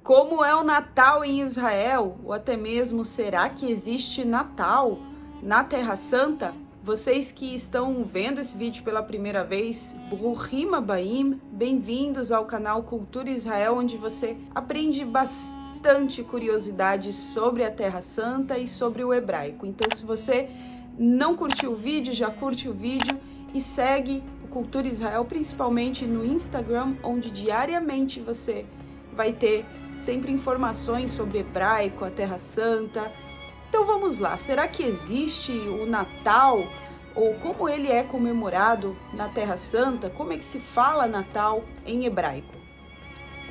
Como é o Natal em Israel? Ou até mesmo, será que existe Natal na Terra Santa? Vocês que estão vendo esse vídeo pela primeira vez, Bruchim Habayim, bem-vindos ao canal Cultura Israel, onde você aprende bastante curiosidades sobre a Terra Santa e sobre o hebraico. Então, se você não curtiu o vídeo, já curte o vídeo e segue o Cultura Israel, principalmente no Instagram, onde diariamente você vai ter sempre informações sobre hebraico, a Terra Santa. Então vamos lá, será que existe o Natal, ou como ele é comemorado na Terra Santa? Como é que se fala Natal em hebraico?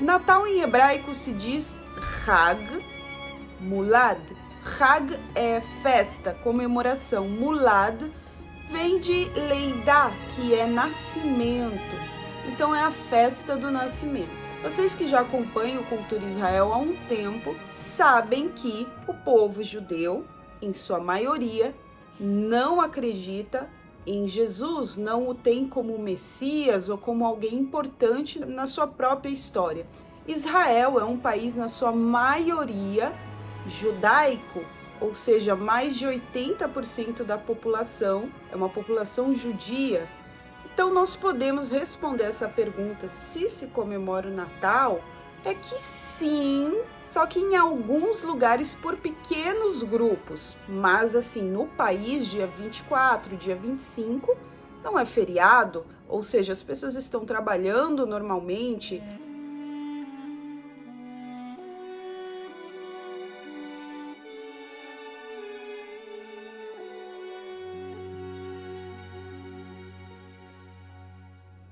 Natal em hebraico se diz Chag Mulad. Chag é festa, comemoração. Mulad vem de Leidá, que é nascimento. Então é a festa do nascimento. Vocês que já acompanham Cultura Israel há um tempo, sabem que o povo judeu, em sua maioria, não acredita em Jesus, não o tem como Messias ou como alguém importante na sua própria história. Israel é um país, na sua maioria, judaico, ou seja, mais de 80% da população é uma população judia. Então, nós podemos responder essa pergunta, se comemora o Natal, é que sim, só que em alguns lugares por pequenos grupos. Mas, assim, no país, dia 24, dia 25, não é feriado, ou seja, as pessoas estão trabalhando normalmente.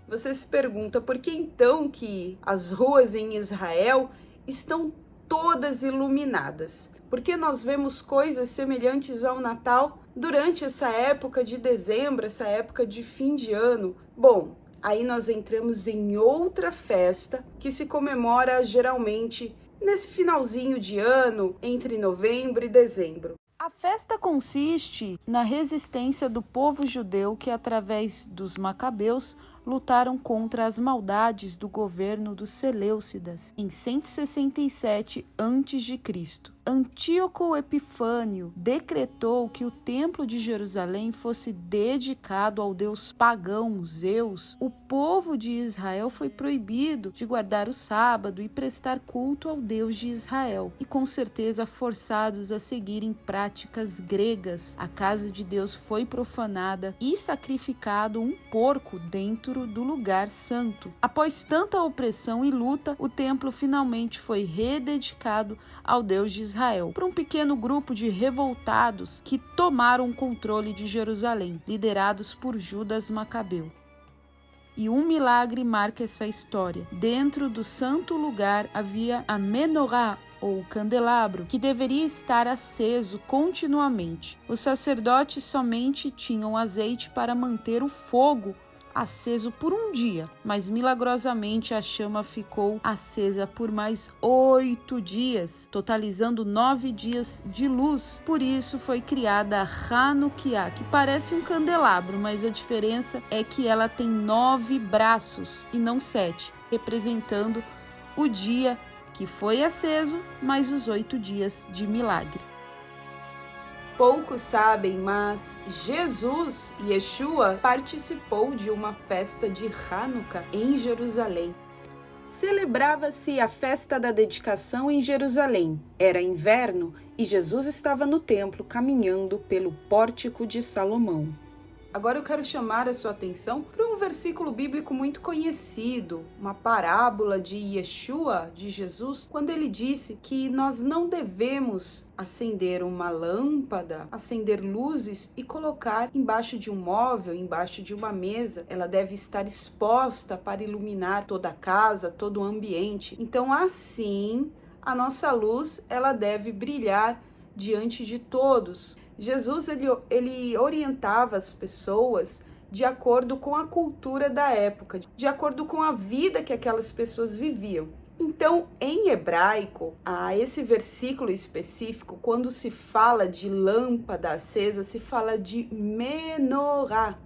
Você se pergunta por que então que as ruas em Israel estão todas iluminadas? Por que nós vemos coisas semelhantes ao Natal durante essa época de dezembro, essa época de fim de ano? Bom, aí nós entramos em outra festa que se comemora geralmente nesse finalzinho de ano, entre novembro e dezembro. A festa consiste na resistência do povo judeu que, através dos macabeus, lutaram contra as maldades do governo dos Seleucidas em 167 a.C. Antíoco Epifânio decretou que o templo de Jerusalém fosse dedicado ao deus pagão Zeus. O povo de Israel foi proibido de guardar o sábado e prestar culto ao Deus de Israel, e com certeza forçados a seguirem práticas gregas. A casa de Deus foi profanada e sacrificado um porco dentro do lugar santo. Após tanta opressão e luta, o templo finalmente foi rededicado ao Deus de Israel por um pequeno grupo de revoltados que tomaram o controle de Jerusalém, liderados por Judas Macabeu. E um milagre marca essa história. Dentro do santo lugar havia a menorá, ou candelabro, que deveria estar aceso continuamente. Os sacerdotes somente tinham azeite para manter o fogo aceso por um dia, mas milagrosamente a chama ficou acesa por mais 8 dias, totalizando 9 dias de luz. Por isso foi criada a Hanukkah, que parece um candelabro, mas a diferença é que ela tem 9 braços e não 7, representando o dia que foi aceso, mais os 8 dias de milagre. Poucos sabem, mas Jesus, Yeshua, participou de uma festa de Hanukkah em Jerusalém. Celebrava-se a festa da dedicação em Jerusalém. Era inverno e Jesus estava no templo caminhando pelo pórtico de Salomão. Agora eu quero chamar a sua atenção para um versículo bíblico muito conhecido, uma parábola de Yeshua, de Jesus, quando ele disse que nós não devemos acender uma lâmpada, acender luzes e colocar embaixo de um móvel, embaixo de uma mesa. Ela deve estar exposta para iluminar toda a casa, todo o ambiente. Então, assim, a nossa luz, ela deve brilhar diante de todos. Jesus ele orientava as pessoas de acordo com a cultura da época, de acordo com a vida que aquelas pessoas viviam. Então, em hebraico, esse versículo específico, quando se fala de lâmpada acesa, se fala de menorá.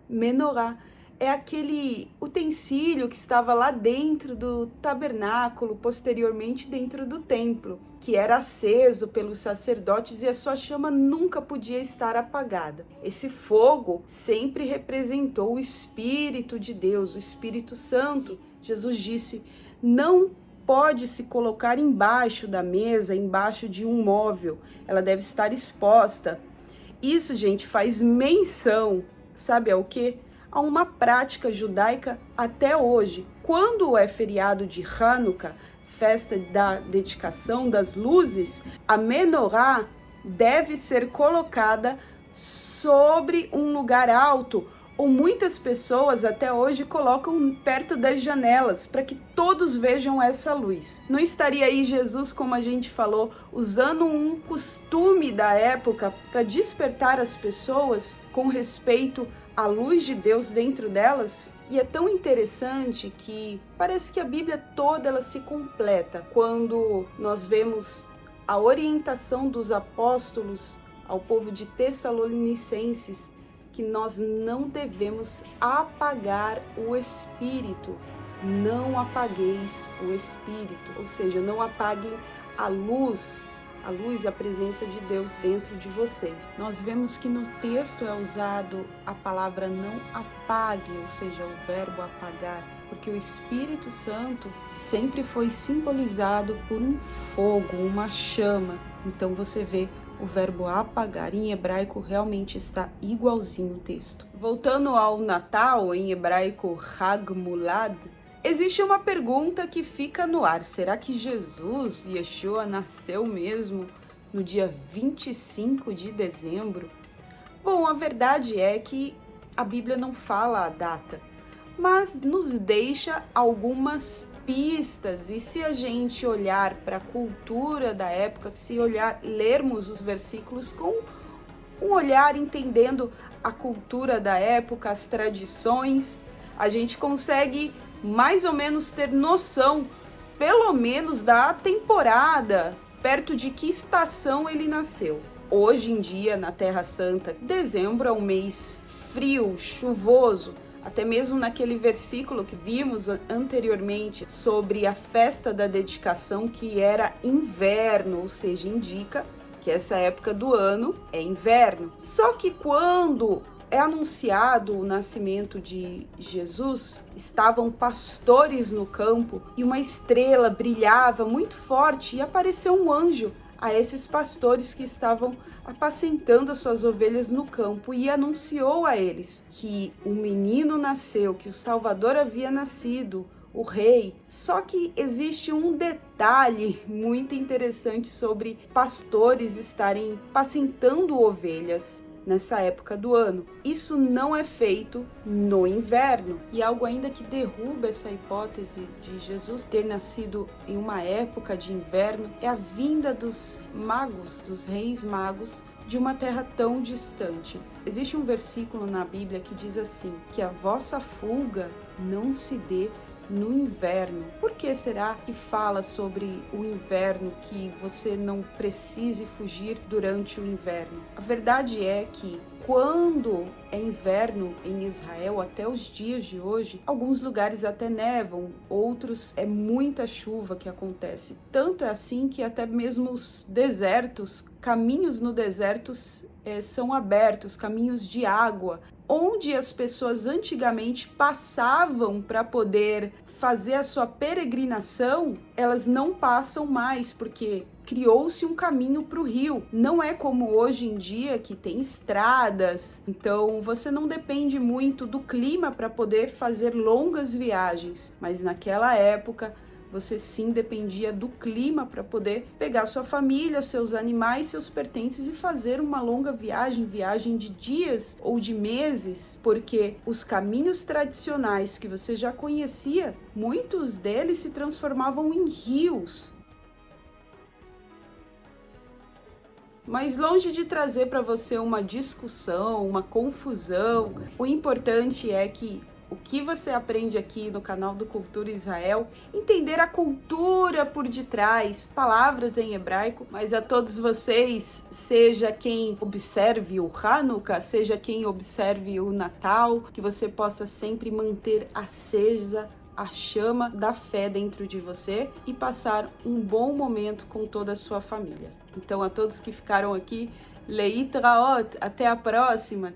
Menorá é aquele utensílio que estava lá dentro do tabernáculo, posteriormente dentro do templo, que era aceso pelos sacerdotes e a sua chama nunca podia estar apagada. Esse fogo sempre representou o Espírito de Deus, o Espírito Santo. Jesus disse: não pode se colocar embaixo da mesa, embaixo de um móvel, ela deve estar exposta. Isso, gente, faz menção, sabe ao quê? A uma prática judaica até hoje. Quando é feriado de Hanukkah, festa da dedicação das luzes, a menorá deve ser colocada sobre um lugar alto, ou muitas pessoas até hoje colocam perto das janelas para que todos vejam essa luz. Não estaria aí Jesus, como a gente falou, usando um costume da época para despertar as pessoas com respeito à luz de Deus dentro delas? E é tão interessante que parece que a Bíblia toda ela se completa quando nós vemos a orientação dos apóstolos ao povo de Tessalonicenses, que nós não devemos apagar o Espírito. Não apagueis o Espírito, ou seja, não apaguem a luz, a presença de Deus dentro de vocês. Nós vemos que no texto é usado a palavra não apague, ou seja, o verbo apagar, porque o Espírito Santo sempre foi simbolizado por um fogo, uma chama. Então você vê o verbo apagar em hebraico realmente está igualzinho o texto. Voltando ao Natal, em hebraico Hag Mulad, existe uma pergunta que fica no ar. Será que Jesus, Yeshua, nasceu mesmo no dia 25 de dezembro? Bom, a verdade é que a Bíblia não fala a data, mas nos deixa algumas pistas. E se a gente olhar para a cultura da época, se lermos os versículos com um olhar entendendo a cultura da época, as tradições, a gente consegue mais ou menos ter noção, pelo menos da temporada, perto de que estação ele nasceu. Hoje em dia, na Terra Santa, dezembro é um mês frio, chuvoso. Até mesmo naquele versículo que vimos anteriormente sobre a festa da dedicação, que era inverno, ou seja, indica que essa época do ano é inverno. Só que quando é anunciado o nascimento de Jesus, estavam pastores no campo e uma estrela brilhava muito forte e apareceu um anjo a esses pastores que estavam apacentando as suas ovelhas no campo e anunciou a eles que um menino nasceu, que o Salvador havia nascido, o rei. Só que existe um detalhe muito interessante sobre pastores estarem apacentando ovelhas nessa época do ano. Isso não é feito no inverno. E algo ainda que derruba essa hipótese de Jesus ter nascido em uma época de inverno é a vinda dos magos, dos reis magos, de uma terra tão distante. Existe um versículo na Bíblia que diz assim, que a vossa fuga não se dê no inverno. Por que será que fala sobre o inverno, que você não precise fugir durante o inverno? A verdade é que quando é inverno em Israel, até os dias de hoje, alguns lugares até nevam, outros é muita chuva que acontece. Tanto é assim que até mesmo os desertos, caminhos no deserto são abertos, caminhos de água, onde as pessoas antigamente passavam para poder fazer a sua peregrinação, elas não passam mais, porque criou-se um caminho para o rio. Não é como hoje em dia que tem estradas, então você não depende muito do clima para poder fazer longas viagens, mas naquela época você sim dependia do clima para poder pegar sua família, seus animais, seus pertences e fazer uma longa viagem de dias ou de meses, porque os caminhos tradicionais que você já conhecia, muitos deles se transformavam em rios. Mas longe de trazer para você uma discussão, uma confusão, o importante é que o que você aprende aqui no canal do Cultura Israel, entender a cultura por detrás, palavras em hebraico, mas a todos vocês, seja quem observe o Hanukkah, seja quem observe o Natal, que você possa sempre manter acesa a chama da fé dentro de você e passar um bom momento com toda a sua família. Então, a todos que ficaram aqui, Leitraot, até a próxima!